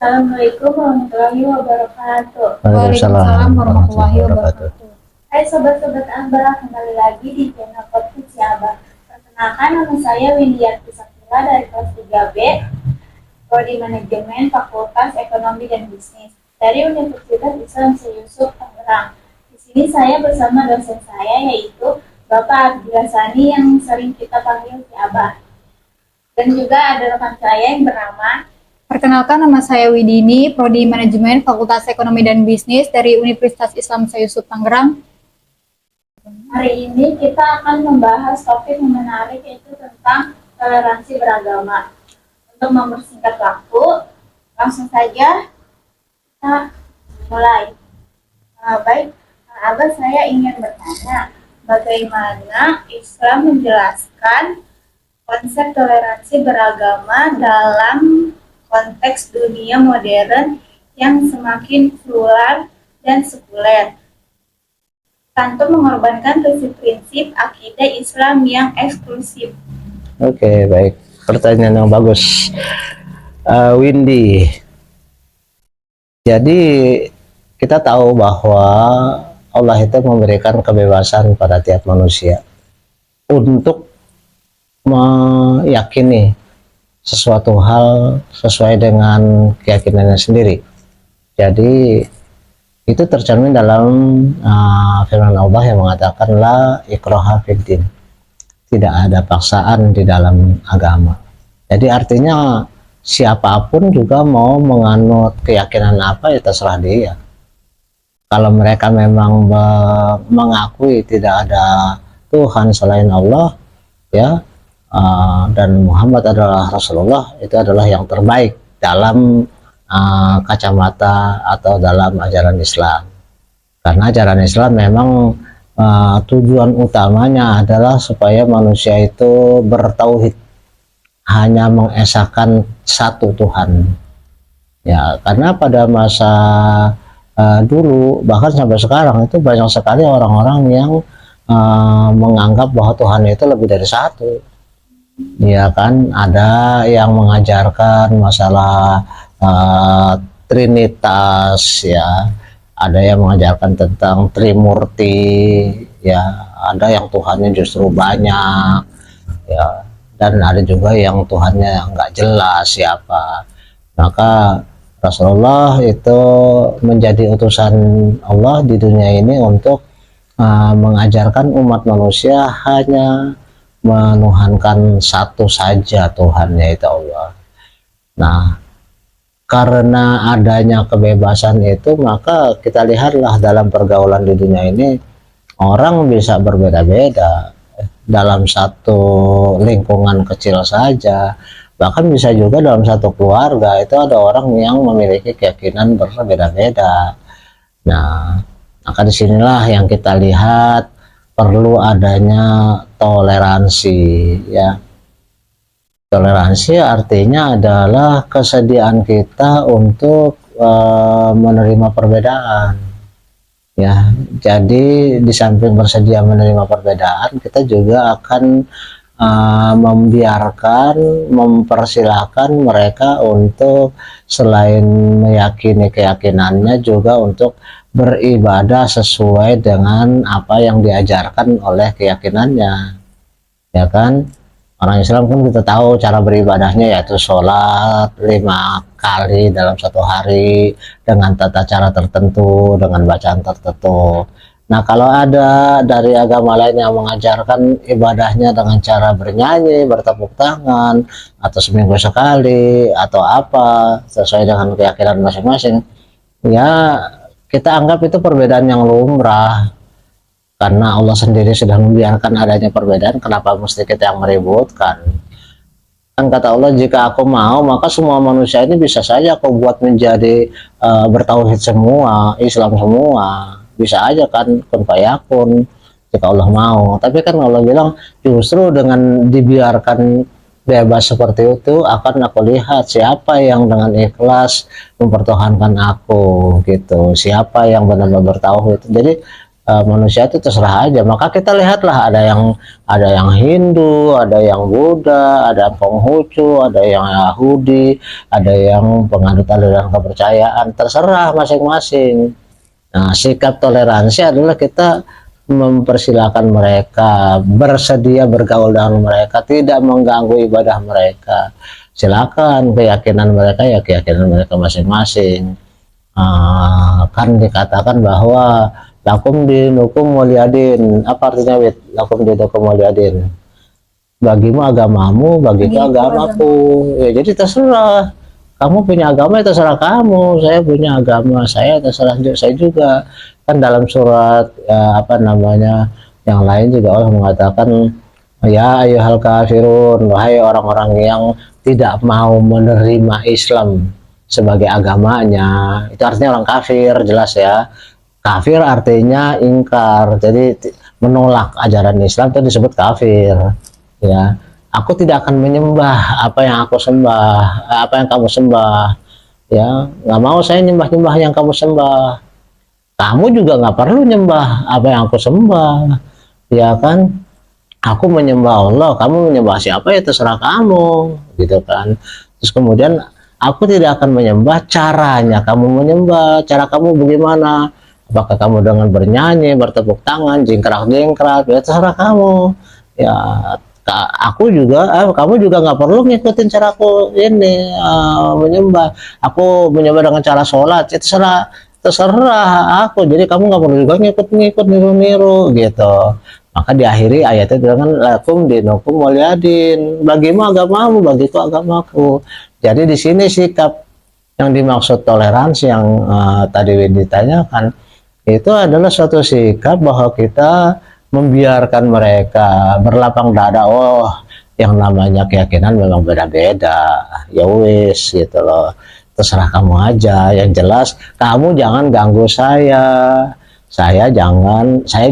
Assalamualaikum warahmatullahi wabarakatuh. Waalaikumsalam warahmatullahi wabarakatuh. Hai sobat-sobat Abah, kembali lagi di channel podcast si Abah. Perkenalkan, nama saya Windiarti Sakila dari kelas 3B, Prodi Manajemen Fakultas Ekonomi dan Bisnis dari Universitas Islam Yusuf Tangerang. Di sini saya bersama dosen saya, yaitu Bapak Abdillah Sani yang sering kita panggil si Abah. Dan juga ada rekan saya yang bernama. Perkenalkan, nama saya Widini, Prodi Manajemen Fakultas Ekonomi dan Bisnis dari Universitas Islam Yusuf Tangerang. Hari ini kita akan membahas topik yang menarik, yaitu tentang toleransi beragama. Untuk mempersingkat waktu, langsung saja kita mulai. Baik, Abah, saya ingin bertanya, bagaimana Islam menjelaskan konsep toleransi beragama dalam konteks dunia modern yang semakin plural dan sekuler, tanpa mengorbankan prinsip-prinsip akidah Islam yang eksklusif. Oke, baik. Pertanyaan yang bagus, Windy. Jadi kita tahu bahwa Allah itu memberikan kebebasan pada tiap manusia untuk meyakini sesuatu hal sesuai dengan keyakinannya sendiri. Jadi itu tercermin dalam firman Allah yang mengatakan la ikraha fiddin, tidak ada paksaan di dalam agama. Jadi artinya siapapun juga mau menganut keyakinan apa ya terserah dia. Kalau mereka memang mengakui tidak ada Tuhan selain Allah, ya, dan Muhammad adalah Rasulullah, itu adalah yang terbaik dalam kacamata atau dalam ajaran Islam. Karena ajaran Islam memang tujuan utamanya adalah supaya manusia itu bertauhid, hanya mengesahkan satu Tuhan. Ya, karena pada masa dulu bahkan sampai sekarang itu banyak sekali orang-orang yang menganggap bahwa Tuhan itu lebih dari satu. Ya kan, ada yang mengajarkan masalah Trinitas, ya, ada yang mengajarkan tentang Trimurti, ya, ada yang Tuhannya justru banyak, ya, dan ada juga yang Tuhannya nggak jelas siapa. Maka Rasulullah itu menjadi utusan Allah di dunia ini untuk mengajarkan umat manusia hanya menuhankan satu saja Tuhan, yaitu Allah. Nah, karena adanya kebebasan itu, maka kita lihatlah dalam pergaulan di dunia ini, orang bisa berbeda-beda dalam satu lingkungan kecil saja, bahkan bisa juga dalam satu keluarga itu ada orang yang memiliki keyakinan berbeda-beda. Nah, maka disinilah yang kita lihat perlu adanya toleransi, ya. Toleransi artinya adalah kesediaan kita untuk menerima perbedaan, ya. Jadi di samping bersedia menerima perbedaan, kita juga akan mempersilahkan mereka untuk selain meyakini keyakinannya juga untuk beribadah sesuai dengan apa yang diajarkan oleh keyakinannya, ya kan. Orang Islam kan kita tahu cara beribadahnya, yaitu sholat 5 kali dalam satu hari dengan tata cara tertentu, dengan bacaan tertentu. Nah, kalau ada dari agama lain yang mengajarkan ibadahnya dengan cara bernyanyi, bertepuk tangan, atau seminggu sekali, atau apa, sesuai dengan keyakinan masing-masing, ya kita anggap itu perbedaan yang lumrah. Karena Allah sendiri sudah membiarkan adanya perbedaan, kenapa mesti kita yang meributkan? Kan kata Allah, jika aku mau maka semua manusia ini bisa saja aku buat menjadi bertauhid semua, Islam semua, bisa aja kan, kun fayakun, jika Allah mau. Tapi kan Allah bilang justru dengan dibiarkan bebas seperti itu akan aku lihat siapa yang dengan ikhlas mempertahankan aku, gitu, siapa yang benar-benar bertauhid. Jadi manusia itu terserah aja. Maka kita lihatlah ada yang Hindu, ada yang Buddha, ada yang Konghucu, ada yang Yahudi, ada yang penganut aliran kepercayaan, terserah masing-masing. Nah, sikap toleransi adalah kita mempersilahkan mereka, bersedia bergaul dengan mereka, tidak mengganggu ibadah mereka. Silakan, keyakinan mereka ya keyakinan mereka masing-masing. Kan dikatakan bahwa lakum dinukum waliyadin. Apa artinya wit? Lakum dinukum waliyadin. Bagimu agamamu, bagiku agamaku. Ya, jadi terserah. Kamu punya agama, ya terserah kamu. Saya punya agama, saya terserah saya juga. Kan dalam surat apa namanya yang lain juga Allah mengatakan, ya ayyuhal kafirun, wahai orang-orang yang tidak mau menerima Islam sebagai agamanya. Itu artinya orang kafir, jelas ya. Kafir artinya ingkar, jadi menolak ajaran Islam itu disebut kafir. Ya, aku tidak akan menyembah apa yang aku sembah, apa yang kamu sembah. Ya, nggak mau saya nyembah-nyembah yang kamu sembah. Kamu juga nggak perlu nyembah apa yang aku sembah, ya kan? Aku menyembah Allah, kamu menyembah siapa ya terserah kamu, gitu kan? Terus kemudian aku tidak akan menyembah caranya kamu menyembah. Cara kamu bagaimana? Apakah kamu dengan bernyanyi, bertepuk tangan, jingkrak-jingkrak, ya terserah kamu. Ya, aku juga, kamu juga nggak perlu ngikutin caraku ini menyembah. Aku menyembah dengan cara sholat, ya terserah aku. Jadi kamu nggak perlu juga ngikut-ngikut, niru-niru, gitu. Maka diakhiri ayatnya dengan lakum dinukum waliyadin. Bagimu agamamu, bagiku agamaku. Jadi di sini sikap yang dimaksud toleransi yang tadi ditanyakan itu adalah suatu sikap bahwa kita membiarkan mereka berlapang dada. Oh, yang namanya keyakinan memang beda-beda, ya wis gitu loh, terserah kamu aja, yang jelas kamu jangan ganggu saya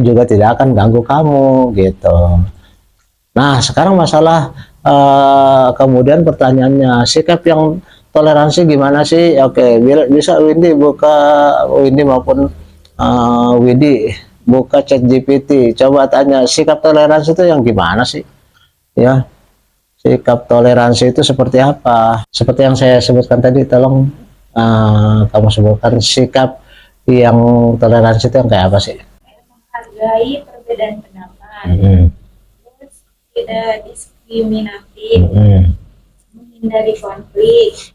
juga tidak akan ganggu kamu, gitu. Nah, sekarang masalah kemudian pertanyaannya, sikap yang toleransi gimana sih? Oke, bisa Windy maupun Widi buka chat GPT, coba tanya sikap toleransi itu yang gimana sih, ya, sikap toleransi itu seperti apa? Seperti yang saya sebutkan tadi, tolong kamu sebutkan sikap yang toleransi itu yang kayak apa sih? Menghargai perbedaan pendapat, terus tidak diskriminatif, menghindari konflik,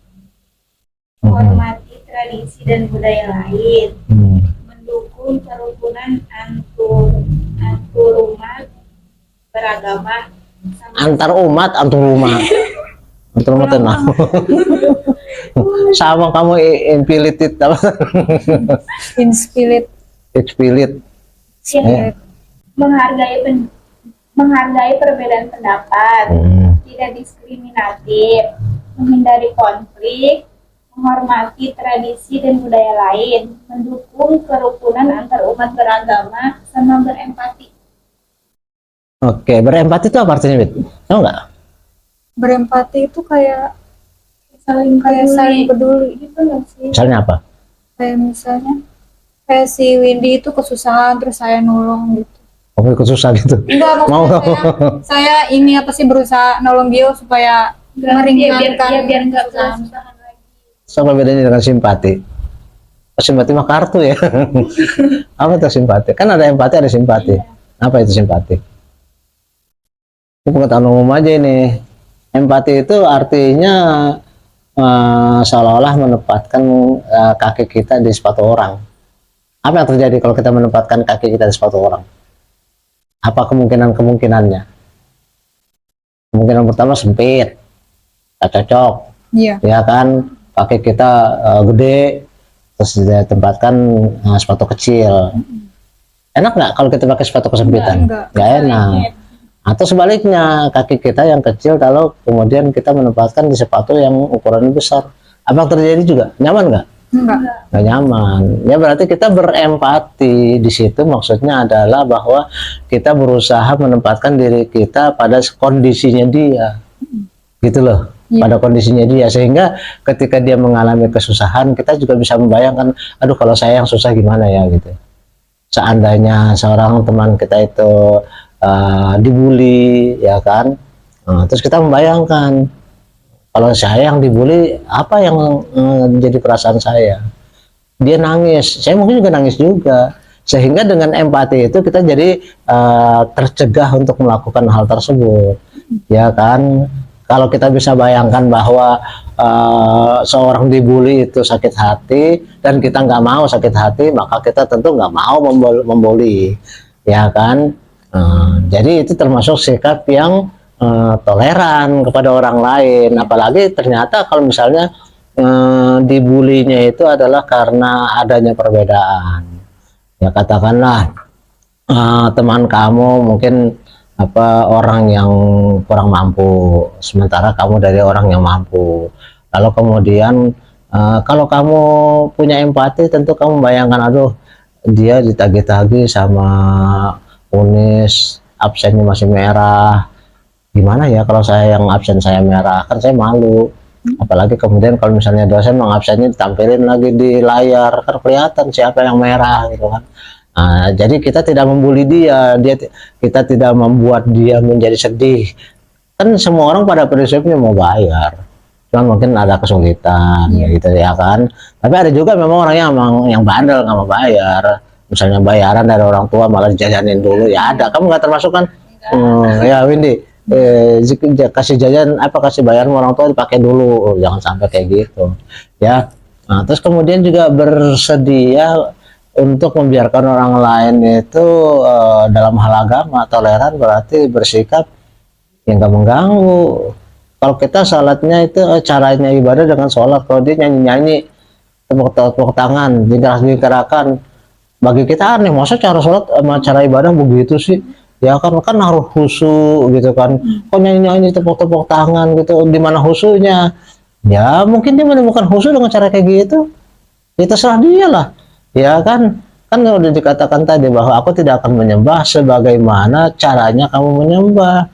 menghormati tradisi dan budaya lain, mendukung kerukunan antarumat beragama, antar umat tenang. Sama kamu inspirited apa? Inspirit. Menghargai perbedaan pendapat, tidak diskriminatif, menghindari konflik, menghormati tradisi dan budaya lain, mendukung kerukunan antar umat beragama, sama berempati. Oke, berempati itu apa artinya, Bit? Tahu nggak? Berempati itu kayak saling peduli gitu nggak sih? Misalnya apa? Kayak si Windy itu kesusahan terus saya nolong gitu. Kamu ikut susah gitu? Enggak, maksudnya saya ini apa sih berusaha nolong dia supaya meringankan biar nggak kesusahan lagi. Sama bedanya dengan simpati? Oh, simpati mah kartu ya. Apa itu simpati? Kan ada empati, ada simpati. Apa itu simpati? Ini pengetahuan umum aja ini. Empati itu artinya seolah-olah menempatkan kaki kita di sepatu orang. Apa yang terjadi kalau kita menempatkan kaki kita di sepatu orang? Apa kemungkinannya? Kemungkinan pertama sempit, tak cocok. Iya. Ya kan, kaki kita gede, terus ditempatkan sepatu kecil. Enak nggak kalau kita pakai sepatu kesempitan? Nggak enak. Atau sebaliknya, kaki kita yang kecil kalau kemudian kita menempatkan di sepatu yang ukurannya besar, apa yang terjadi juga? Nyaman nggak? Nggak nyaman. Ya berarti kita berempati di situ, maksudnya adalah bahwa kita berusaha menempatkan diri kita pada kondisinya dia, gitu loh. Pada kondisinya dia, sehingga ketika dia mengalami kesusahan, kita juga bisa membayangkan, aduh kalau saya yang susah gimana ya, gitu. seandainya seorang teman kita itu dibully, ya kan. Terus kita membayangkan kalau saya yang dibully, apa yang jadi perasaan saya? Dia nangis, saya mungkin juga nangis juga. Sehingga dengan empati itu kita jadi tercegah untuk melakukan hal tersebut, ya kan. Kalau kita bisa bayangkan bahwa seorang dibully itu sakit hati dan kita nggak mau sakit hati, maka kita tentu nggak mau membuli, ya kan. Jadi itu termasuk sikap yang toleran kepada orang lain. Apalagi ternyata kalau misalnya dibulinya itu adalah karena adanya perbedaan, ya katakanlah teman kamu mungkin orang yang kurang mampu, sementara kamu dari orang yang mampu. Lalu kemudian kalau kamu punya empati, tentu kamu bayangkan, aduh, dia ditagih-tagih sama UNIS, absennya masih merah, gimana ya kalau saya yang absen saya merah, kan saya malu. Apalagi kemudian kalau misalnya dosen mengabsennya ditampilin lagi di layar, kan kelihatan siapa yang merah gitu kan. Jadi kita tidak membuli dia, kita tidak membuat dia menjadi sedih. Kan semua orang pada prinsipnya mau bayar, cuman mungkin ada kesulitan, gitu ya kan. Tapi ada juga memang orang yang bandel nggak mau bayar. Misalnya bayaran dari orang tua malah dijajanin dulu, ya ada. Kamu nggak termasuk kan? Ya Windy, kasih jajan kasih bayaran orang tua dipakai dulu, jangan sampai kayak gitu, ya. Terus kemudian juga bersedia untuk membiarkan orang lain itu dalam hal agama. Toleran berarti bersikap yang gak mengganggu. Kalau kita sholatnya itu caranya ibadah dengan sholat, kalau dia nyanyi-nyanyi, tepuk tangan, digerak-gerakan, bagi kita aneh, masa cara sholat sama cara ibadah begitu sih? Ya kan harus khusyuk gitu kan. Kok nyanyi-nyanyi tepuk-tepuk tangan gitu, di mana khusyuknya? Ya mungkin dia menemukan khusyuk dengan cara kayak gitu, ya terserah dia lah, ya kan. Udah dikatakan tadi bahwa aku tidak akan menyembah sebagaimana caranya kamu menyembah.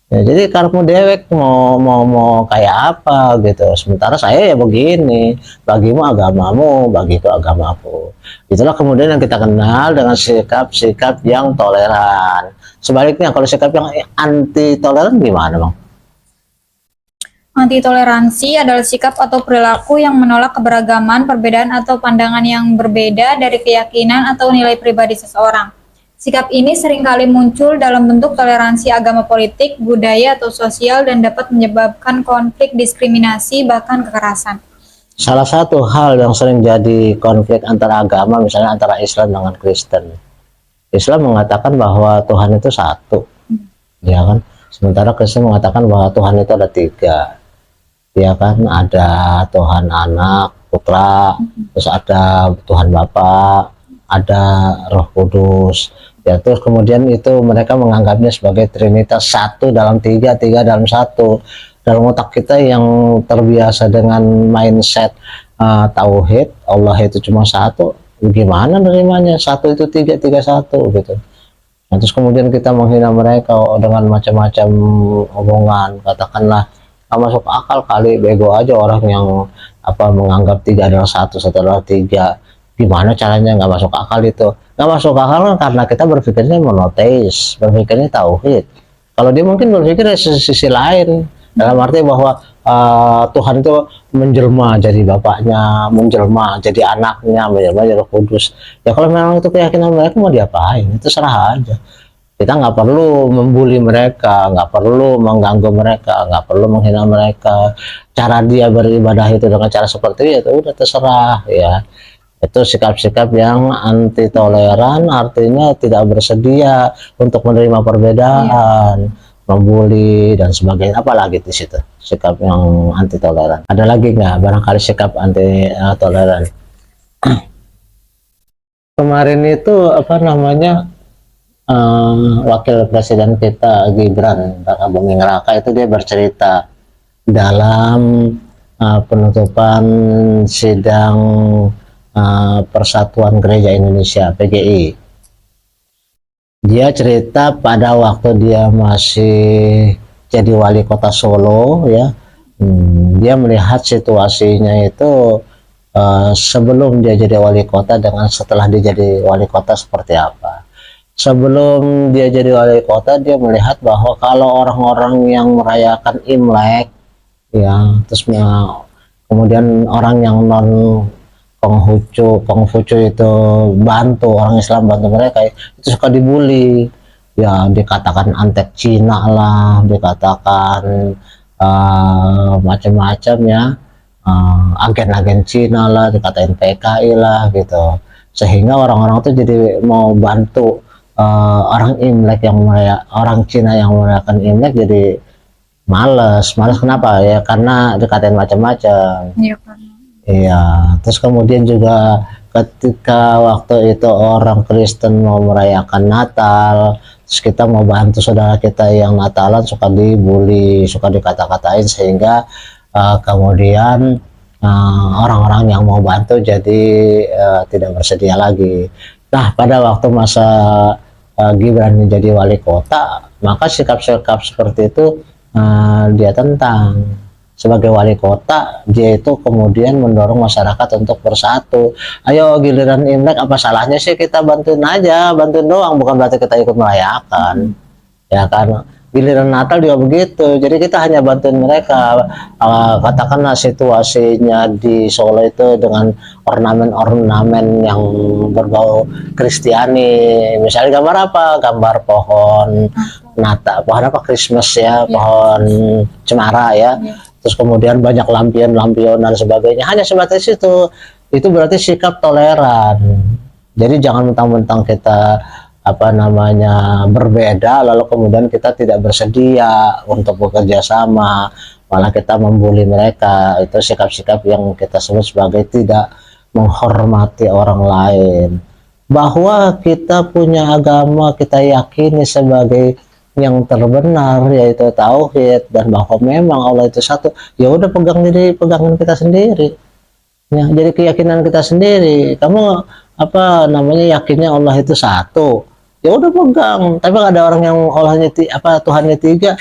Ya, jadi kamu dewek mau kayak apa gitu, sementara saya ya begini, bagimu agamamu, bagiku agamaku. Itulah kemudian yang kita kenal dengan sikap-sikap yang toleran. Sebaliknya kalau sikap yang anti toleran gimana, Bang? Anti toleransi adalah sikap atau perilaku yang menolak keberagaman, perbedaan atau pandangan yang berbeda dari keyakinan atau nilai pribadi seseorang. Sikap ini seringkali muncul dalam bentuk toleransi agama, politik, budaya, atau sosial, dan dapat menyebabkan konflik, diskriminasi, bahkan kekerasan. Salah satu hal yang sering jadi konflik antara agama, misalnya antara Islam dengan Kristen. Islam mengatakan bahwa Tuhan itu satu, ya kan. Sementara Kristen mengatakan bahwa Tuhan itu ada tiga, ya kan. Ada Tuhan Anak, Putra, terus ada Tuhan Bapa, ada Roh Kudus. Ya, terus kemudian itu mereka menganggapnya sebagai Trinitas, satu dalam tiga, tiga dalam satu. Dalam otak kita yang terbiasa dengan mindset tauhid, Allah itu cuma satu, gimana nerimanya satu itu tiga, tiga satu gitu. Nah, terus kemudian kita menghina mereka dengan macam-macam omongan, katakanlah nggak masuk akal kali, bego aja orang yang menganggap tiga adalah satu, satu adalah tiga. Gimana caranya? Nggak masuk akal itu. Nggak masuk akal kan karena kita berpikirnya monoteis, berpikirnya tauhid. Kalau dia mungkin berpikir dari sisi lain, dalam arti bahwa Tuhan itu menjelma jadi bapaknya, menjelma jadi anaknya, menjelma jadi Roh Kudus. Ya kalau memang itu keyakinan mereka, mau diapain, itu serah aja. Kita nggak perlu membuli mereka, nggak perlu mengganggu mereka, nggak perlu menghina mereka. Cara dia beribadah itu dengan cara seperti itu udah terserah, ya. Itu sikap-sikap yang anti toleran, artinya tidak bersedia untuk menerima perbedaan, membuli dan sebagainya. Apalagi di situ sikap yang anti toleran. Ada lagi nggak barangkali sikap anti toleran? Kemarin itu wakil presiden kita Gibran Raka Buming Raka itu dia bercerita dalam penutupan sidang Persatuan Gereja Indonesia PGI. Dia cerita pada waktu dia masih jadi wali kota Solo, ya, dia melihat situasinya itu sebelum dia jadi wali kota dengan setelah dia jadi wali kota seperti apa. Sebelum dia jadi wali kota, dia melihat bahwa kalau orang-orang yang merayakan Imlek, ya, terus kemudian orang yang non Konghucu itu bantu orang Islam, bantu mereka, itu suka dibully, ya, dikatakan antek Cina lah, dikatakan macam-macam, ya, agen-agen Cina lah, dikatain PKI lah gitu, sehingga orang-orang itu jadi mau bantu orang Imlek orang Cina yang merayakan Imlek, jadi males kenapa ya, karena dikatain macam-macam. Iya kan. Iya, terus kemudian juga ketika waktu itu orang Kristen mau merayakan Natal, terus kita mau bantu saudara kita yang Natalan, suka dibully, suka dikata-katain, sehingga kemudian orang-orang yang mau bantu jadi tidak bersedia lagi. Nah, pada waktu masa Gibran menjadi wali kota, maka sikap-sikap seperti itu dia tentang. Sebagai wali kota, dia itu kemudian mendorong masyarakat untuk bersatu. Ayo, giliran Imlek, apa salahnya sih kita bantuin aja, bantuin doang, bukan berarti kita ikut merayakan. Ya kan, giliran Natal juga begitu. Jadi kita hanya bantuin mereka. Katakanlah situasinya di Solo itu dengan ornamen-ornamen yang berbau Kristiani. Misalnya gambar apa? Gambar pohon Natal, pohon apa? Christmas ya, pohon cemara ya. Terus kemudian banyak lampion-lampion dan sebagainya, hanya sebatas itu berarti sikap toleran. Jadi jangan mentang-mentang kita berbeda lalu kemudian kita tidak bersedia untuk bekerja sama, malah kita membuli mereka. Itu sikap-sikap yang kita sebut sebagai tidak menghormati orang lain. Bahwa kita punya agama, kita yakini sebagai yang terbenar, yaitu tauhid, dan bahwa memang Allah itu satu, ya udah pegangan kita sendiri, ya, jadi keyakinan kita sendiri. Kamu yakinnya Allah itu satu, ya udah pegang. Tapi ada orang yang Allahnya Tuhannya tiga,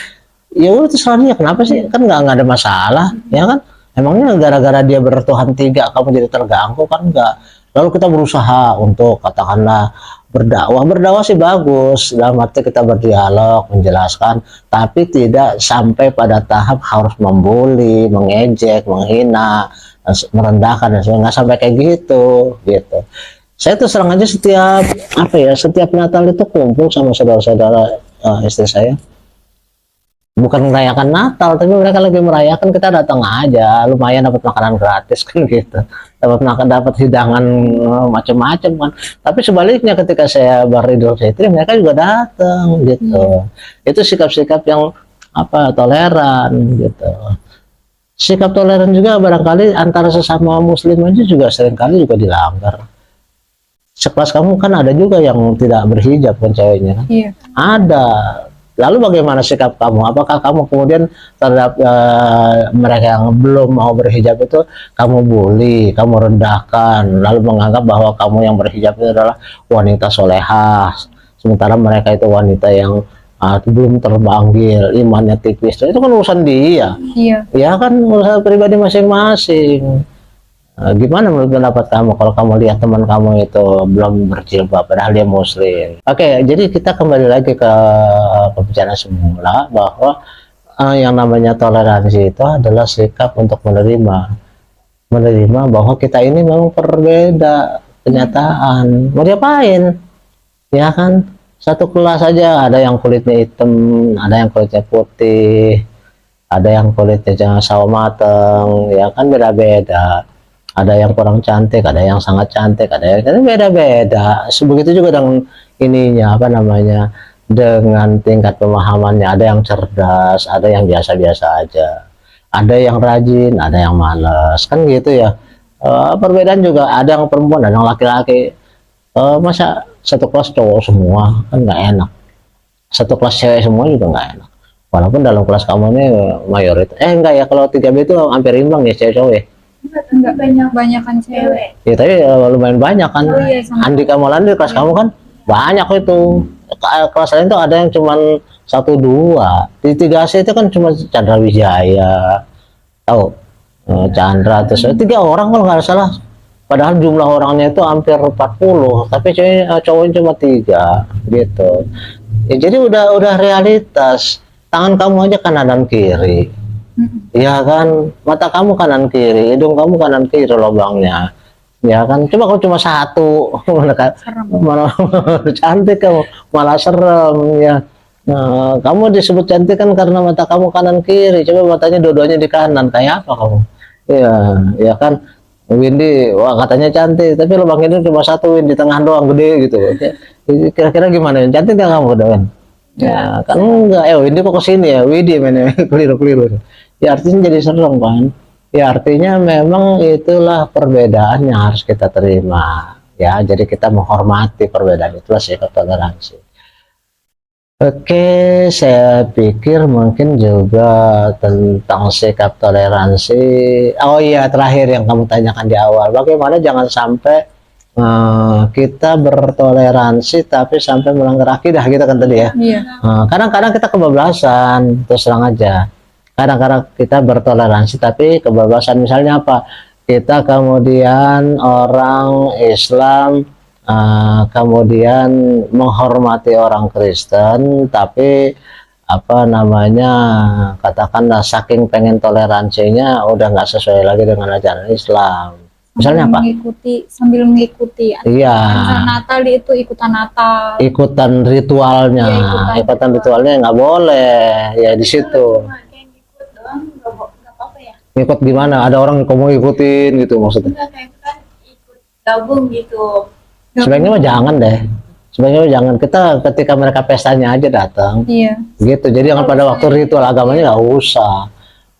ya udah terserah dia, kenapa sih, kan nggak ada masalah, ya kan. Emangnya gara-gara dia bertuhan tiga kamu jadi terganggu, kan enggak. Lalu kita berusaha untuk katakanlah berdakwah sih bagus, dalam arti kita berdialog, menjelaskan, tapi tidak sampai pada tahap harus membuli, mengejek, menghina, merendahkan, dan sebagainya. Nggak sampai kayak gitu. Saya tuh serang aja setiap Natal itu kumpul sama saudara-saudara istri saya. Bukan merayakan Natal, tapi mereka lagi merayakan, kita datang aja, lumayan dapat makanan gratis kan gitu, dapat hidangan macam-macam kan. Tapi sebaliknya ketika saya beridul fitri, mereka juga datang gitu. Itu sikap-sikap yang toleran gitu. Sikap toleran juga barangkali antara sesama muslim aja juga seringkali juga dilanggar. Sekelas kamu kan ada juga yang tidak berhijab kan ceweknya kan? Iya. Ada. Lalu bagaimana sikap kamu? Apakah kamu kemudian terhadap mereka yang belum mau berhijab itu kamu bully, kamu rendahkan, lalu menganggap bahwa kamu yang berhijab itu adalah wanita solehah, sementara mereka itu wanita yang belum terpanggil, imannya tipis? Itu kan urusan dia. Iya. Ya kan, urusan pribadi masing-masing. Gimana menurut pendapat kamu kalau kamu lihat teman kamu itu belum berjilbab padahal dia muslim? Oke, jadi kita kembali lagi ke pembicaraan semula bahwa yang namanya toleransi itu adalah sikap untuk menerima bahwa kita ini memang berbeda kenyataan. Mau diapain? Ya kan, satu kelas saja ada yang kulitnya hitam, ada yang kulitnya putih, ada yang kulitnya jangan sawo mateng, ya kan, beda-beda. Ada yang kurang cantik, ada yang sangat cantik, ada yang beda-beda. Begitu juga dengan dengan tingkat pemahamannya. Ada yang cerdas, ada yang biasa-biasa aja, ada yang rajin, ada yang malas, kan gitu ya. Perbedaan juga, ada yang perempuan, ada yang laki-laki. Masa satu kelas cowok semua, kan nggak enak. Satu kelas cewek semua juga nggak enak. Walaupun dalam kelas kamu ini mayoritas, enggak ya, kalau 3B itu hampir imbang ya cewek-cowok ya. Enggak banyakan cewek. Ya tapi lumayan banyak kan. Oh, iya, Andika Maulana di kelas kamu kan banyak itu. Kelas lain tuh ada yang cuman 1-2. Di 3C itu kan cuma Chandra Wijaya, tahu, Chandra, terus 3 orang kalau nggak salah, Padahal jumlah orangnya itu hampir 40, tapi cowoknya cuma 3 gitu. Ya, jadi udah realitas. Tangan kamu aja kanan dan kiri. Ya kan, mata kamu kanan kiri, hidung kamu kanan kiri lubangnya. Ya kan, coba kalau cuma satu, malah cantik kamu, malah serem ya. Nah, kamu disebut cantik kan karena mata kamu kanan kiri. Coba matanya dua-duanya di kanan, kayak apa kamu? Ya, ya kan. Windy, wah katanya cantik, tapi lubang hidung cuma satu, Win, di tengah doang gede gitu. Ya, kira-kira gimana? Cantik nggak kamu Win? Ya kan enggak. Windy kok kesini ya? Windy mana? Keliru-keliru. Ya artinya jadi serem kan? Ya artinya memang itulah perbedaan yang harus kita terima. Ya, jadi kita menghormati perbedaan, itulah sikap toleransi. Oke, saya pikir mungkin juga tentang sikap toleransi. Oh iya, terakhir yang kamu tanyakan di awal, bagaimana jangan sampai kita bertoleransi tapi sampai melanggar akidah gitu kan tadi ya. Iya. Kadang-kadang kita kebablasan, terus terang aja. Kadang-kadang kita bertoleransi tapi kebablasan, misalnya apa? Kita kemudian orang Islam kemudian menghormati orang Kristen, tapi apa namanya, katakanlah saking pengen toleransinya udah nggak sesuai lagi dengan ajaran Islam. Misalnya apa? Sambil mengikuti. Iya. Misal Natal itu ikutan Natal. Ikutan ritualnya, Iya, ikutan ritualnya nggak boleh. Ya di situ. Kayak ngikut doang nggak apa-apa ya. Ikut gimana? Ada orang yang kamu ikutin gitu maksudnya? Enggak, kayak kan ikut gabung gitu. Sebaiknya mah jangan deh. Sebaiknya mah jangan. Kita ketika mereka pestanya aja datang. Iya. Gitu. Jadi jangan pada waktu ritual agamanya nggak usah.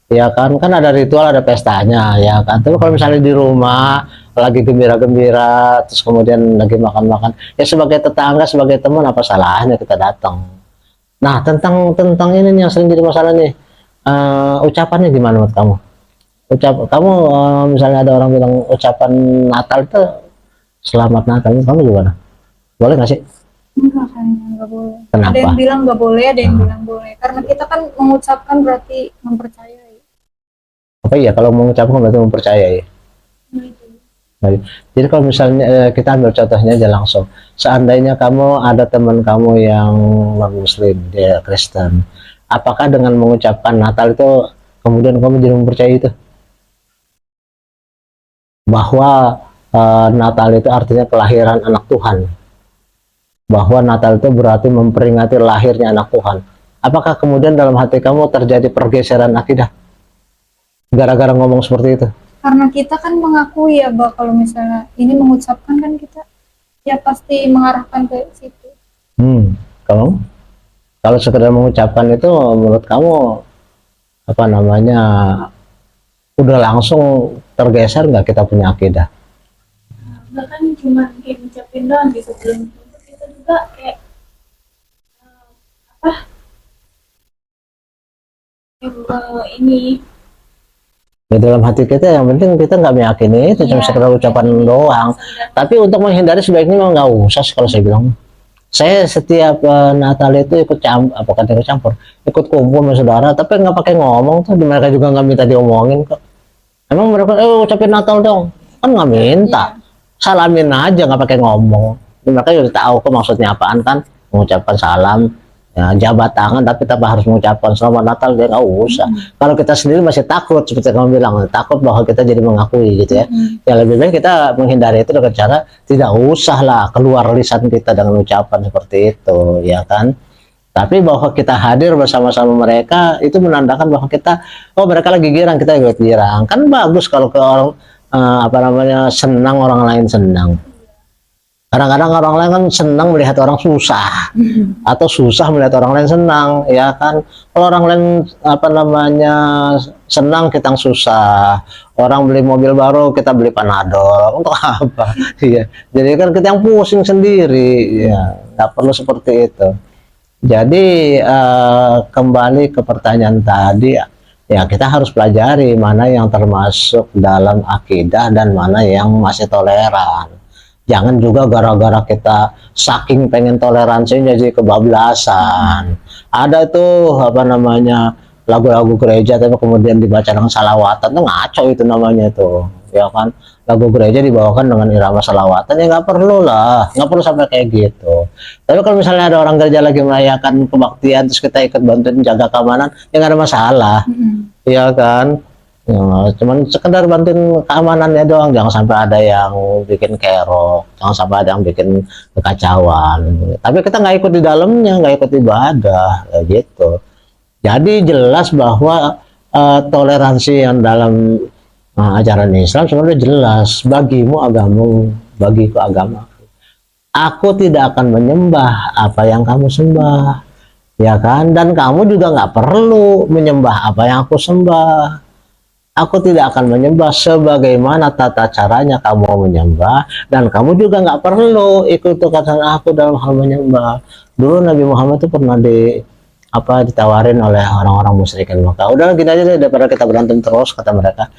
Ya kan ada ritual, ada pestanya ya kan. Tapi kalau misalnya di rumah lagi gembira-gembira, terus kemudian lagi makan-makan, ya sebagai tetangga, sebagai teman, apa salahnya kita datang. Nah, tentang ini nih yang sering jadi masalah nih. Ucapannya gimana menurut kamu? Kamu misalnya ada orang bilang ucapan Natal itu Selamat Natal, kamu gimana? Boleh nggak sih? Enggak, kayaknya nggak boleh. Kenapa? Ada yang bilang nggak boleh, ada yang bilang boleh. Karena kita kan mengucapkan berarti mempercayai. Apa iya, kalau mengucapkan berarti mempercayai. Baik. Jadi kalau misalnya kita ambil contohnya aja langsung. Seandainya kamu ada teman kamu yang non-muslim, dia Kristen. Apakah dengan mengucapkan Natal itu kemudian kamu jadi mempercayai itu? Bahwa Natal itu artinya kelahiran anak Tuhan. Bahwa Natal itu berarti memperingati lahirnya anak Tuhan. Apakah kemudian dalam hati kamu terjadi pergeseran akidah? Gara-gara ngomong seperti itu? Karena kita kan mengakui ya, Bah, kalau misalnya ini mengucapkan kan kita ya pasti mengarahkan ke situ. Kalau sekedar mengucapkan itu menurut kamu apa namanya udah langsung tergeser nggak kita punya akidah? Bahkan cuma kayak ngucapin doang gitu, belum tentu kita juga kayak ini Ya, dalam hati kita yang penting kita nggak meyakini itu, cuma sekedar ucapan doang. Tapi untuk menghindari sebaiknya memang nggak usah kalau saya bilang. Saya setiap Natal itu ikut campur, ikut kumpul sama saudara, tapi nggak pakai ngomong tuh, mereka juga nggak minta diomongin kok. Emang mereka ucapin Natal dong, kan nggak minta. Salamin aja nggak pakai ngomong. Mereka udah tahu kok maksudnya apaan kan, mengucapkan salam, ya, jabat tangan, tapi tanpa harus mengucapkan Selamat Natal, dia nggak usah. Kalau kita sendiri masih takut, seperti kamu bilang, takut bahwa kita jadi mengakui gitu ya. Ya lebih baik kita menghindari itu dengan cara tidak usah lah keluar lisan kita dengan ucapan seperti itu, ya kan. Tapi bahwa kita hadir bersama-sama mereka itu menandakan bahwa kita, oh mereka lagi girang, kita ikut girang. Kan bagus kalau ke orang senang, orang lain senang. Kadang-kadang orang lain kan senang melihat orang susah, atau susah melihat orang lain senang, ya kan. Kalau orang lain senang, kita susah. Orang beli mobil baru, kita beli panadol, untuk apa? Iya. Jadi kan kita yang pusing sendiri, ya. Nggak perlu seperti itu. Jadi kembali ke pertanyaan tadi, ya kita harus pelajari mana yang termasuk dalam akidah dan mana yang masih toleran. Jangan juga gara-gara kita saking pengen toleransinya jadi kebablasan. Ada tuh lagu-lagu gereja tapi kemudian dibaca dengan salawatan, tuh ngaco itu namanya tuh. ya kan, lagu gereja dibawakan dengan irama selawatan, ya nggak perlu lah, nggak perlu sampai kayak gitu. Tapi kalau misalnya ada orang gereja lagi merayakan kebaktian terus kita ikut bantuin jaga keamanan, ya nggak ada masalah, ya kan. Ya, cuman sekedar bantuin keamanannya doang, jangan sampai ada yang bikin kerok, jangan sampai ada yang bikin kekacauan. Tapi kita nggak ikut di dalamnya, nggak ikut ibadah, kayak gitu. Jadi jelas bahwa toleransi yang dalam ajaran Islam sebenarnya jelas. Bagimu agamamu, bagiku agama. Aku tidak akan menyembah apa yang kamu sembah, ya kan? Dan kamu juga nggak perlu menyembah apa yang aku sembah. Aku tidak akan menyembah sebagaimana tata caranya kamu menyembah, dan kamu juga nggak perlu ikut kata aku dalam hal menyembah. Dulu Nabi Muhammad itu pernah ditawarin oleh orang-orang musyrikin Mekah. Udah gini aja deh, daripada kita berantem terus, kata mereka.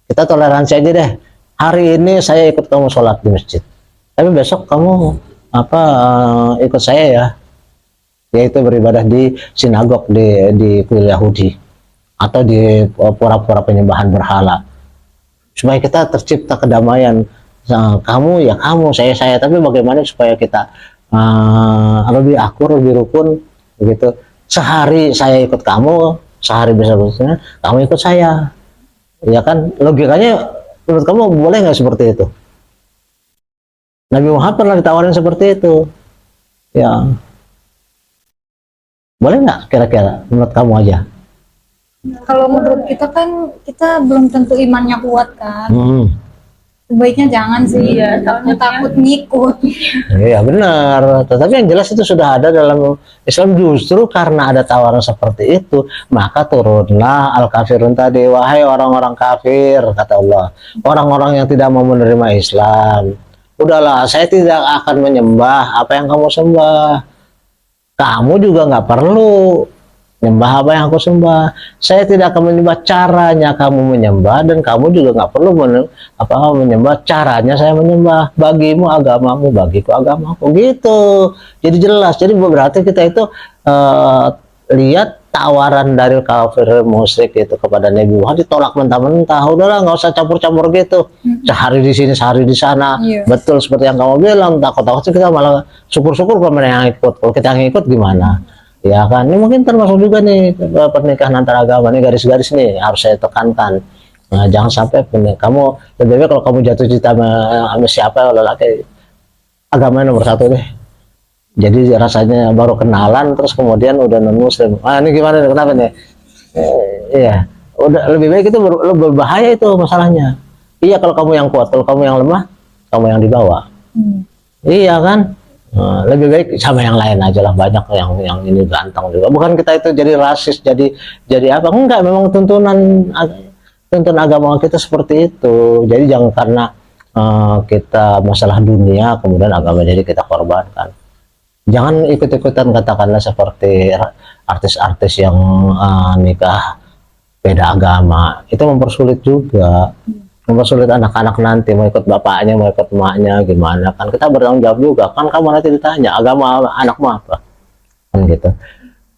Kita toleransi aja deh. Hari ini saya ikut kamu sholat di masjid, tapi besok kamu ikut saya ya, yaitu beribadah di sinagog di kuil Yahudi atau di pura-pura penyembahan berhala, supaya kita tercipta kedamaian. Kamu ya kamu, saya, tapi bagaimana supaya kita lebih akur, lebih rukun begitu. Sehari saya ikut kamu, sehari besok-besoknya kamu ikut saya, ya kan. Logikanya menurut kamu boleh nggak seperti itu? Nabi Muhammad pernah ditawarin seperti itu, ya boleh nggak kira-kira menurut kamu aja? Kalau menurut kita kan kita belum tentu imannya kuat kan. Sebaiknya jangan sih ya, takut ngikut. Iya benar, tetapi yang jelas itu sudah ada dalam Islam. Justru karena ada tawaran seperti itu, maka turunlah al-kafirun tadi. Wahai orang-orang kafir, kata Allah, orang-orang yang tidak mau menerima Islam, udahlah, saya tidak akan menyembah apa yang kamu sembah. Kamu juga nggak perlu menyembah apa yang aku sembah. Saya tidak akan menyembah caranya kamu menyembah, dan kamu juga nggak perlu menyembah caranya saya menyembah. Bagimu agamamu, bagiku agamaku, gitu. Jadi jelas. Jadi berarti kita itu lihat tawaran dari kafir musyrik itu kepada Nabi Muhammad ditolak mentah-mentah. Udahlah, nggak usah campur-campur gitu. Sehari di sini, sehari di sana. Betul seperti yang kamu bilang. Takut-takut kita malah syukur-syukur kalau mereka yang ikut. Kalau kita yang ikut gimana? Ya kan, ini mungkin termasuk juga nih pernikahan antar agama, nih garis-garis nih harus saya tekankan. Nah, jangan sampai kamu lebih baik kalau kamu jatuh cinta sama siapa lelaki, agamanya nomor satu deh. Jadi rasanya baru kenalan terus kemudian udah non muslim. Ini gimana, kenapa nih? Iya, udah lebih baik itu berbahaya itu masalahnya. Iya, kalau kamu yang kuat, kalau kamu yang lemah, kamu yang dibawa. Iya kan? Lebih baik sama yang lain aja lah, banyak yang ini ganteng juga. Bukan kita itu jadi rasis, jadi apa, enggak, memang tuntunan agama kita seperti itu. Jadi jangan karena kita masalah dunia kemudian agama jadi kita korbankan. Jangan ikut-ikutan katakanlah seperti artis-artis yang nikah beda agama, itu mempersulit juga. Mempersulit anak-anak nanti mau ikut bapaknya, mau ikut emaknya, gimana kan. Kita bertanggung jawab juga kan, kamu nanti ditanya agama anakmu apa kan, gitu.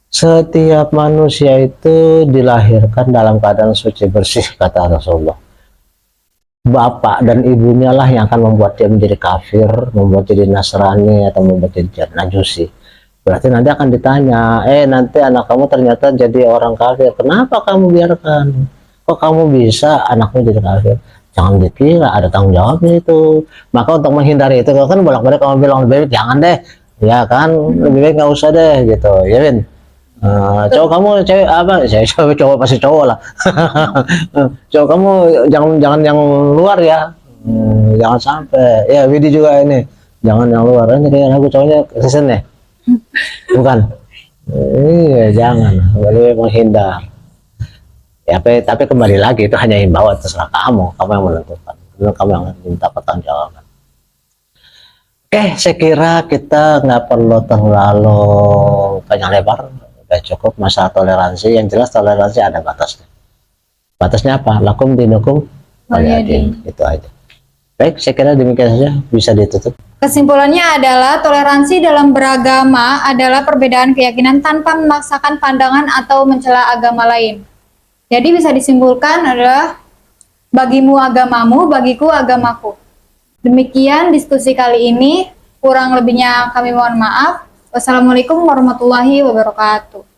Setiap manusia itu dilahirkan dalam keadaan suci bersih, kata Rasulullah. Bapak dan ibunya lah yang akan membuat dia menjadi kafir, membuat jadi Nasrani, atau membuat jadi Majusi. Berarti nanti akan ditanya, nanti anak kamu ternyata jadi orang kafir, kenapa kamu biarkan? Kok kamu bisa anakmu jadi kafir? Jangan dikira ada tanggung jawabnya itu. Maka untuk menghindari itu, kan bolak-balik kamu bilang lebih baik jangan deh, ya kan, lebih baik nggak usah deh gitu, ya Win. Cowok kamu cewek apa? Saya cowok pasti cowok lah. Cowok kamu jangan yang luar ya, jangan sampai. Ya Widi juga ini, jangan yang luar. Ini kayak aku cowoknya Kristen ya, bukan? Iya jangan, lebih menghindar. Ya, tapi kembali lagi itu hanya himbauan, terserah kamu yang menentukan, kamu yang minta pertanggungjawaban. Oke, saya kira kita nggak perlu terlalu panjang lebar, udah cukup masalah toleransi. Yang jelas toleransi ada batasnya. Batasnya apa? Lakum dinukum waliyadin, itu aja. Baik, saya kira demikian saja, bisa ditutup. Kesimpulannya adalah toleransi dalam beragama adalah perbedaan keyakinan tanpa memaksakan pandangan atau mencela agama lain. Jadi bisa disimpulkan adalah Bagimu agamamu, bagiku agamaku. Demikian diskusi kali ini. Kurang lebihnya kami mohon maaf. Wassalamualaikum warahmatullahi wabarakatuh.